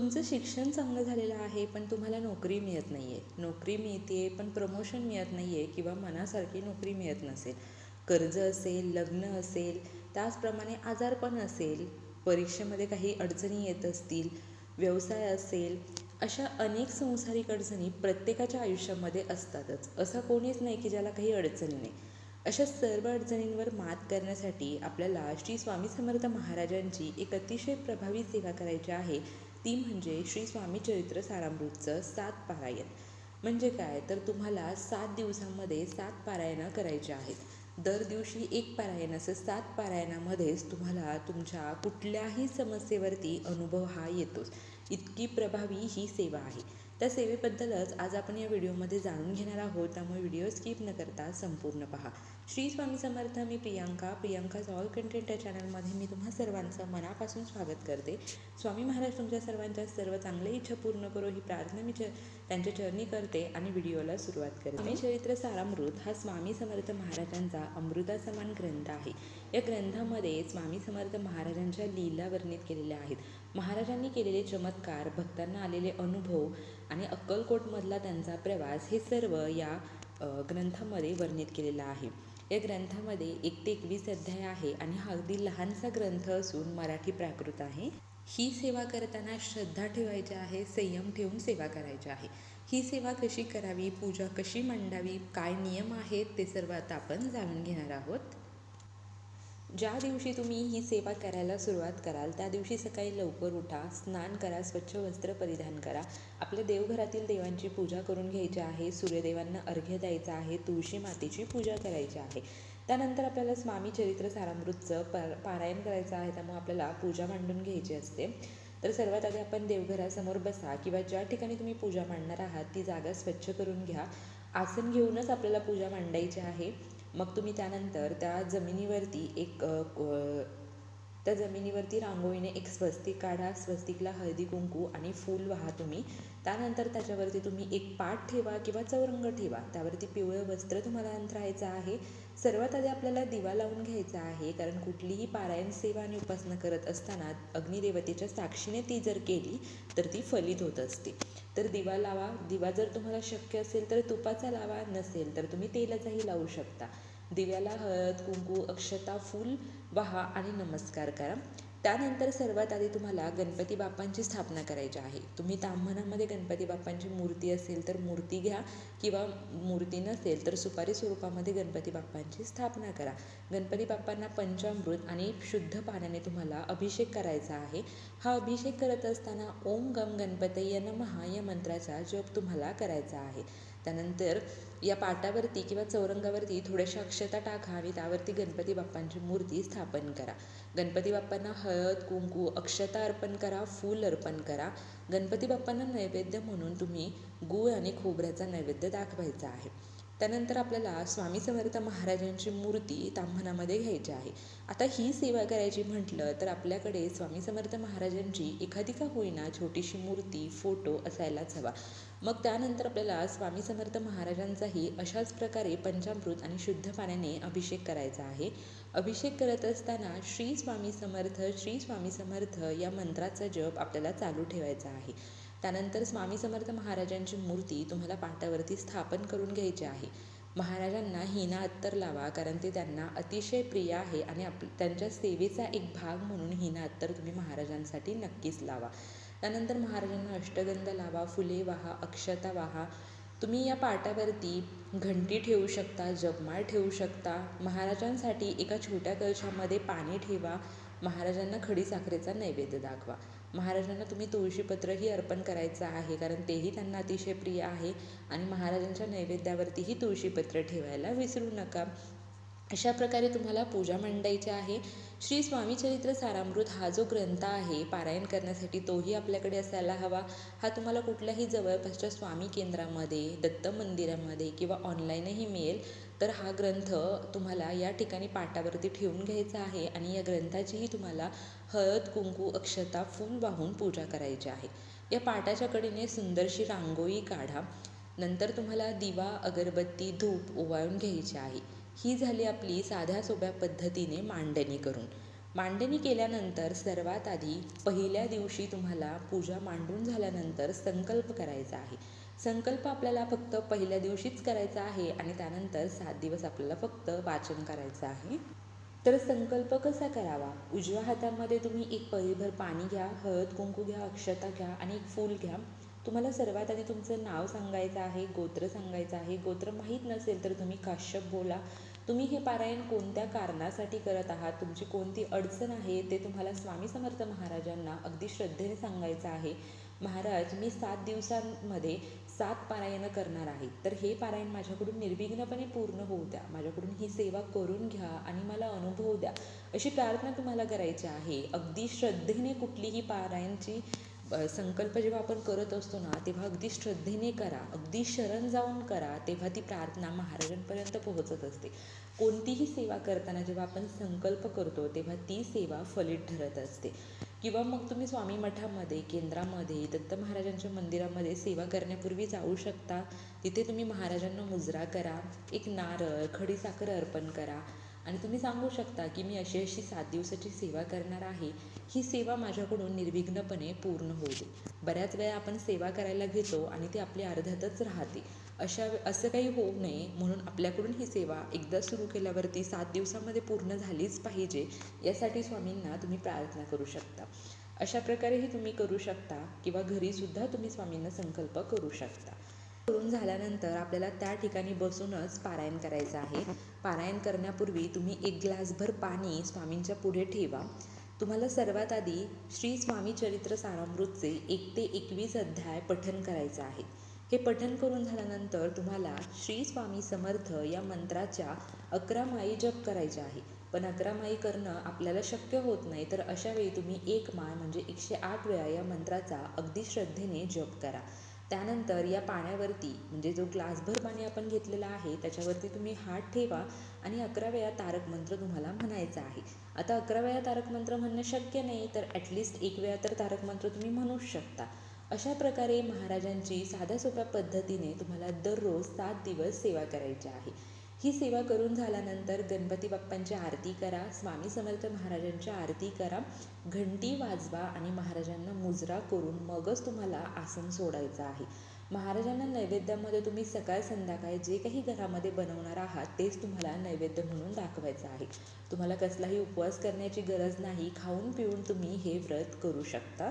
तुमचं शिक्षण चांगलं झालेलं आहे पण तुम्हाला नोकरी मिळत नाही आहे, नोकरी मिळते पण प्रमोशन मिळत नाही आहे किंवा मनासारखी नोकरी मिळत नसेल, कर्ज असेल, लग्न असेल, त्याचप्रमाणे आजारपण असेल, परीक्षेमध्ये काही अडचणी येत असतील, व्यवसाय असेल, अशा अनेक संसारिक अडचणी प्रत्येकाच्या आयुष्यामध्ये असतातच. असं कोणीच नाही की ज्याला काही अडचणी नाही. अशा सर्व अडचणींवर मात करण्यासाठी आपल्याला श्री स्वामी समर्थ महाराजांची एक अतिशय प्रभावी सेवा करायची आहे. ती म्हणजे श्री स्वामी चरित्र सारामृतचं 7 पारायण. म्हणजे काय तर तुम्हाला 7 दिवसांमध्ये 7 पारायणं करायची आहेत. दर दिवशी एक पारायण, असं 7 पारायणामध्येच तुम्हाला तुमच्या कुठल्याही समस्येवरती अनुभव हा येतोच. इतकी प्रभावी ही सेवा आहे. त्या सेवेबद्दलच आज आपण या व्हिडिओमध्ये जाणून घेणार आहोत, त्यामुळे व्हिडिओ स्किप न करता संपूर्ण पहा. श्री स्वामी समर्थ. मी प्रियांकाज ऑल कंटेंट या चॅनलमध्ये मी तुम्हा सर्वांचं मनापासून स्वागत करते. स्वामी महाराज तुमच्या सर्वांच्या सर्व चांगल्या इच्छा पूर्ण करो ही प्रार्थना मी त्यांच्या चरणी करते आणि व्हिडिओला सुरुवात करते. स्वामी चरित्र सारामृत हा स्वामी समर्थ महाराजांचा अमृतासमान ग्रंथ आहे. या ग्रंथामध्ये स्वामी समर्थ महाराजांच्या लीला वर्णित केलेल्या आहेत. महाराजांनी केलेले चमत्कार, भक्तांना आलेले अनुभव आणि अक्कलकोटमधला त्यांचा प्रवास हे सर्व या ग्रंथामध्ये वर्णित केलेलं आहे. या ग्रंथामध्ये 1 ते 21 अध्याय आहे आणि हा अगदी लहानसा ग्रंथ असून मराठी प्राकृत आहे. ही सेवा करताना श्रद्धा ठेवायची आहे, संयम ठेवून सेवा करायची आहे. ही सेवा कशी करावी, पूजा कशी मांडावी, काय नियम आहेत ते सर्व आता आपण जाणून घेणार आहोत. ज्या दिवशी तुम्ही ही सेवा करायला सुरुवात कराल त्या दिवशी सकाळी लवकर उठा, स्नान करा, स्वच्छ वस्त्र परिधान करा, आपल्या देवघरातील देवांची पूजा करून घ्यायची आहे, सूर्यदेवांना अर्घ्य द्यायचा आहे, तुळशी मातेची पूजा करायची आहे. त्यानंतर आपल्याला स्वामी चरित्र सारामृतचं पारायण करायचं आहे, त्यामुळे आपल्याला पूजा मांडून घ्यायची असते. तर सर्वात आधी आपण देवघरासमोर बसा किंवा ज्या ठिकाणी तुम्ही पूजा मांडणार आहात ती जागा स्वच्छ करून घ्या. आसन घेऊनच आपल्याला पूजा मांडायची आहे. मग तुम्ही त्यानंतर त्या जमिनीवरती रांगोळीने एक स्वस्तिक काढा. स्वस्तिकला हळदी कुंकू आणि फूल वाहा तुम्ही. त्यानंतर त्याच्यावरती तुम्ही एक पाट ठेवा किंवा चौरंग ठेवा. त्यावरती पिवळं वस्त्र तुम्हाला अंथरायचं आहे. सर्वात आधी आपल्याला दिवा लावून घ्यायचा आहे, कारण कुठलीही पारायण सेवा आणि उपासना करत असताना अग्निदेवतेच्या साक्षीने ती जर केली तर ती फलित होत असते. तर दिवा लावा. दिवा जर तुम्हाला शक्य असेल तर तुपाचा लावा, नसेल तर तुम्ही तेलाचाही लावू शकता. दिव्याला हळद कुंकू अक्षता फूल वाहा आणि नमस्कार करा. त्यानंतर सर्वात आधी तुम्हाला गणपती बाप्पांची स्थापना करायची आहे. तुम्ही ताम्हणामध्ये गणपती बाप्पांची मूर्ती असेल तर मूर्ती घ्या किंवा मूर्ती नसेल तर सुपारी स्वरूपामध्ये गणपती बाप्पांची स्थापना करा. गणपती बाप्पांना पंचामृत आणि शुद्ध पाण्याने तुम्हाला अभिषेक करायचा आहे. हा अभिषेक करत असताना ओम गम गणपतये नमः या मंत्राचा जप तुम्हाला करायचा आहे. त्यानंतर या पाटावरती किंवा चौरंगावरती थोड्याशा अक्षता टाका आणि त्यावरती गणपती बाप्पांची मूर्ती स्थापन करा. गणपती बाप्पांना हळद कुंकू अक्षता अर्पण करा, फूल अर्पण करा. गणपती बाप्पांना नैवेद्य म्हणून तुम्ही गूळ आणि खोबऱ्याचा नैवेद्य दाखवायचा आहे. त्यानंतर आपल्याला स्वामी समर्थ महाराजांची मूर्ती ताम्हणामध्ये घ्यायची आहे. आता ही सेवा करायची म्हटलं तर आपल्याकडे स्वामी समर्थ महाराजांची एखादी का होईना छोटीशी मूर्ती, फोटो असायलाच हवा. मग त्यानंतर आपल्याला स्वामी समर्थ महाराजांचाही अशाच प्रकारे पंचामृत आणि शुद्ध पाण्याने अभिषेक करायचा आहे. अभिषेक करत असताना श्री स्वामी समर्थ या मंत्राचा जप आपल्याला चालू ठेवायचा आहे. त्यानंतर स्वामी समर्थ महाराजांची मूर्ती तुम्हाला पाटावरती स्थापन करून घ्यायची आहे. महाराजांना हिना अत्तर लावा, कारण ते त्यांना अतिशय प्रिय आहे आणि त्यांच्या सेवेचा एक भाग म्हणून हिना अत्तर तुम्ही महाराजांसाठी नक्कीच लावा. त्यानंतर महाराजांना अष्टगंध लावा, फुले वाहा, अक्षता वाहा. तुम्ही या पाटावरती घंटी ठेवू शकता, जपमाळ ठेवू शकता. महाराजांसाठी एका छोट्या कलशामध्ये पाणी ठेवा. महाराजांना खडीसाखरेचा नैवेद्य दाखवा. महाराजांना तुम्ही तुळशीपत्रही अर्पण करायचं आहे, कारण तेही त्यांना अतिशय प्रिय आहे आणि महाराजांच्या नैवेद्यावरतीही तुळशीपत्र ठेवायला विसरू नका. अशा प्रकारे तुम्हाला पूजा मांडायची आहे. श्री स्वामी चरित्र सारामृत हा जो ग्रंथ आहे पारायण करण्यासाठी तोही आपल्याकडे असायला हवा. हा तुम्हाला कुठल्याही जवळपासच्या स्वामी केंद्रामध्ये, दत्त मंदिरामध्ये किंवा ऑनलाईनही मिळेल. तर हा ग्रंथ तुम्हाला या ठिकाणी पाटावरती ठेवून घ्यायचा आहे आणि या ग्रंथाचीही तुम्हाला हळद कुंकू अक्षता फूल वाहून पूजा करायची आहे. या पाटाच्या कडेने सुंदरशी रांगोळी काढा. नंतर तुम्हाला दिवा अगरबत्ती धूप ओवाळून घ्यायची आहे. ही झाली आपली साध्या सोप्या पद्धतीने मांडणी करून. मांडणी केल्यानंतर सर्वात आधी पहिल्या दिवशी तुम्हाला पूजा मांडून झाल्यानंतर संकल्प करायचा आहे. संकल्प आपल्याला फक्त पहिल्या दिवशीच करायचा आहे आणि त्यानंतर 7 दिवस आपल्याला फक्त वाचन करायचं आहे. तर संकल्प कसा करावा? उजव्या हातामध्ये तुम्ही एक पळीभर पाणी घ्या, हळद कुंकू घ्या, अक्षता घ्या आणि एक फूल घ्या. तुम्हाला सर्वात आधी तुमचं नाव सांगायचं आहे, गोत्र सांगायचं आहे. गोत्र माहीत नसेल तर तुम्ही काश्यप बोला. तुम्ही हे पारायण कोणत्या कारणासाठी करत आहात, तुमची कोणती अडचण आहे ते तुम्हाला स्वामी समर्थ महाराजांना अगदी श्रद्धेने सांगायचं आहे. महाराज, मी 7 दिवसांमध्ये 7 पारायणं करणार आहे, तर हे पारायण माझ्याकडून निर्विघ्नपणे पूर्ण होऊ द्या. माझ्याकडून ही सेवा करून घ्या आणि मला अनुभव द्या, अशी प्रार्थना तुम्हाला करायची आहे. अगदी श्रद्धेने कुठलीही पारायणची संकल्प जेव्हा आपण करत असतो ना, तेव्हा अगदी श्रद्धेने करा, अगदी शरण जाऊन करा, तेव्हा ती प्रार्थना महाराजांपर्यंत पोहोचत असते. कोणतीही सेवा करताना जेव्हा आपण संकल्प करतो तेव्हा ती सेवा फलित ठरत असते. किंवा मग तुम्ही स्वामी मठामध्ये, केंद्रामध्ये, दत्त महाराजांच्या मंदिरामध्ये सेवा करण्यापूर्वी जाऊ शकता. तिथे तुम्ही महाराजांना मुजरा करा, एक नारळ, खडीसाखर अर्पण करा आणि तुम्ही सांगू शकता की मी अशी अशी 7 दिवसाची सेवा करणार आहे. ही सेवा माझ्याकडून निर्विघ्नपणे पूर्ण होऊ दे. बऱ्याच वेळा आपण सेवा करायला घेतो आणि ती आपली अर्ध्यातच राहते. असं काही होऊ नये म्हणून आपल्याकडून ही सेवा एकदा सुरू केल्यावरती 7 दिवसामध्ये पूर्ण झालीच पाहिजे, यासाठी स्वामींना तुम्ही प्रार्थना करू शकता. अशा प्रकारेही तुम्ही करू शकता किंवा घरीसुद्धा तुम्ही स्वामींना संकल्प करू शकता. करून झाल्यानंतर आपल्याला त्या ठिकाणी बसूनच पारायण करायचं आहे. पारायण करण्यापूर्वी तुम्ही एक ग्लासभर पाणी स्वामींच्या पुढे ठेवा. तुम्हाला सर्वात आधी श्री स्वामी चरित्र सारामृतचे 1 ते 21 अध्याय पठण करायचं आहे. हे पठण करून झाल्यानंतर तुम्हाला श्री स्वामी समर्थ या मंत्राच्या 11 माळी जप करायच्या आहे. पण 11 माळी करणं आपल्याला शक्य होत नाही, तर अशा वेळी तुम्ही 1 माळ म्हणजे 108 वेळा या मंत्राचा अगदी श्रद्धेने जप करा. त्यानंतर या पाण्यावरती म्हणजे जो ग्लासभर पाणी आपण घेतलेलं आहे त्याच्यावरती तुम्ही हात ठेवा आणि 11 वेळा तारक मंत्र तुम्हाला म्हणायचा आहे. आता 11 वेळा तारक मंत्र म्हणणं शक्य नाही, तर ॲटलिस्ट 1 वेळा तर तारक मंत्र तुम्ही म्हणूच शकता. अशा प्रकारे महाराजांची साध्या सोप्या पद्धतीने तुम्हाला दररोज 7 दिवस सेवा करायची आहे. ही सेवा करून झाल्यानंतर गणपती बाप्पांची आरती करा, स्वामी समर्थ महाराजांची आरती करा, घंटी वाजवा आणि महाराजांना मुजरा करून मगच तुम्हाला आसन सोडायचं आहे. महाराजांना नैवेद्यामध्ये तुम्ही सकाळ संध्याकाळ जे काही घरामध्ये बनवणार आहात तेच तुम्हाला नैवेद्य म्हणून दाखवायचं आहे. तुम्हाला कसलाही उपवास करण्याची गरज नाही, खाऊन पिऊन तुम्ही हे व्रत करू शकता.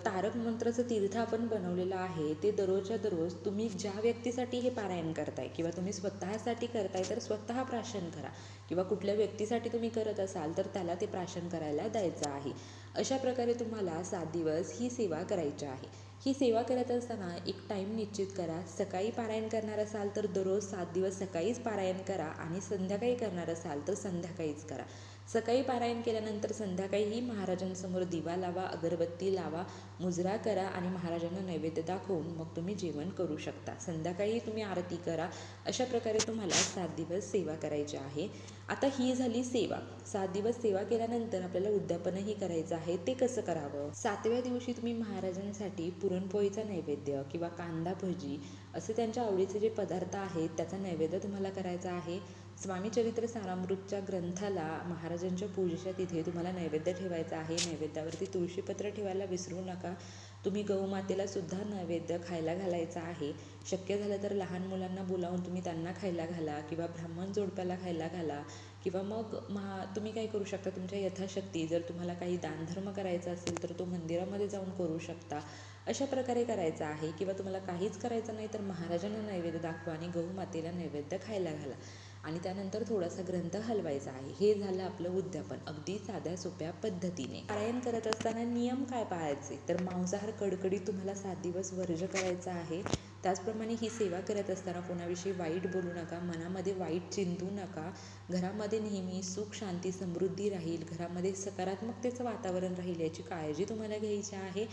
तारक मंत्राचं तीर्थ आपण बनवलेलं आहे, ते दररोजच्या दररोज तुम्ही ज्या व्यक्तीसाठी हे पारायण करताय किंवा तुम्ही स्वतःसाठी करताय तर स्वतः प्राशन करा, किंवा कुठल्या व्यक्तीसाठी तुम्ही करत असाल तर त्याला ते प्राशन करायला द्यायचं आहे. अशा प्रकारे तुम्हाला 7 दिवस ही सेवा करायची आहे. ही सेवा करत असताना एक टाईम निश्चित करा. सकाळी पारायण करणार असाल तर दररोज 7 दिवस सकाळीच पारायण करा आणि संध्याकाळी करणार असाल तर संध्याकाळीच करा. सकाळी पारायण केल्यानंतर संध्याकाळीही महाराजांसमोर दिवा लावा, अगरबत्ती लावा, मुजरा करा आणि महाराजांना नैवेद्य दाखवून मग तुम्ही जेवण करू शकता. संध्याकाळी तुम्ही आरती करा. अशा प्रकारे तुम्हाला 7 दिवस सेवा करायची आहे. आता ही झाली सेवा. 7 दिवस सेवा केल्यानंतर आपल्याला उद्यापनही करायचं आहे. ते कसं करावं? 7व्या दिवशी तुम्ही महाराजांसाठी पुरणपोळीचा नैवेद्य किंवा कांदा भजी असे त्यांच्या आवडीचे जे पदार्थ आहेत त्याचा नैवेद्य तुम्हाला करायचा आहे. स्वामी चरित्र सारामृतच्या ग्रंथाला महाराजांच्या पूजेच्या तिथे तुम्हाला नैवेद्य ठेवायचा आहे. नैवेद्यावरती तुळशीपत्र ठेवायला विसरू नका. तुम्ही गौमातेला सुद्धा नैवेद्य खायला घालायचा आहे. शक्य झालं तर लहान मुलांना बोलावून तुम्ही त्यांना खायला घाला किंवा ब्राह्मण जोडप्याला खायला घाला, किंवा मग तुम्ही काय करू शकता, तुमच्या यथाशक्ती जर तुम्हाला काही दानधर्म करायचा असेल तर तो मंदिरामध्ये जाऊन करू शकता. अशा प्रकारे करायचं आहे. किंवा तुम्हाला काहीच करायचं नाही तर महाराजांना नैवेद्य दाखवा आणि गौमातेला नैवेद्य खायला घाला आणि त्यानंतर थोडासा ग्रंथ हलवायचा आहे. हे झालं आपलं उद्यापन अगदी साध्या सोप्या पद्धतीने. पारायण करत असताना नियम काय पाळायचे, तर मांसाहार कडकडीत तुम्हाला 7 दिवस वर्ज करायचा आहे. त्याचप्रमाणे ही सेवा करत असताना कोणाविषयी वाईट बोलू नका, मनामध्ये वाईट चिंतू नका. घरामध्ये नेहमी सुख, शांती, समृद्धी राहील, घरामध्ये सकारात्मकतेचं वातावरण राहील याची काळजी तुम्हाला घ्यायची आहे.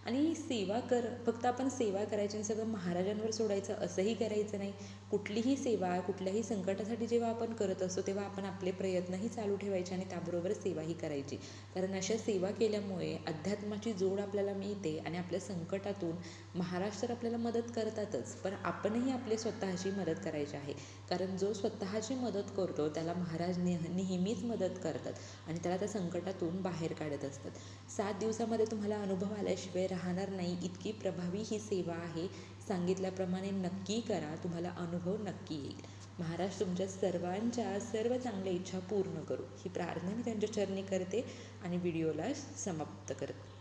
आणि सेवा फक्त आपण सेवा करायची आणि सगळं महाराजांवर सोडायचं असंही करायचं नाही. कुठलीही सेवा कुठल्याही संकटासाठी जेव्हा आपण करत असतो तेव्हा आपण आपले प्रयत्नही चालू ठेवायचे आणि त्याबरोबर सेवाही करायची. कारण अशा सेवा केल्यामुळे अध्यात्माची जोड आपल्याला मिळते आणि आपल्या संकटातून महाराज तर आपल्याला मदत करतातच, पण आपणही आपली स्वतःची मदत करायची आहे. कारण जो स्वतःची मदत करतो त्याला महाराज नेहमीच मदत करतात आणि त्याला त्या संकटातून बाहेर काढत असतात. 7 दिवसामध्ये तुम्हाला अनुभव आल्याशिवाय राहणार नाही, इतकी प्रभावी ही सेवा आहे. सांगितल्याप्रमाणे नक्की करा, तुम्हाला अनुभव नक्की येईल. महाराज तुमच्या सर्वांच्या सर्व चांगल्या इच्छा पूर्ण करू, ही प्रार्थना मी त्यांच्या चरणी करते आणि व्हिडिओला समाप्त करते.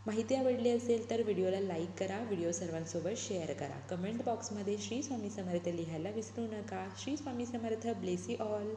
माहिती आवडली असेल तर व्हिडिओला लाईक करा, व्हिडिओ सर्वांसोबत शेअर करा. कमेंट बॉक्समध्ये श्री स्वामी समर्थ लिहायला विसरू नका. Shri Swami Samarth. Bless you all.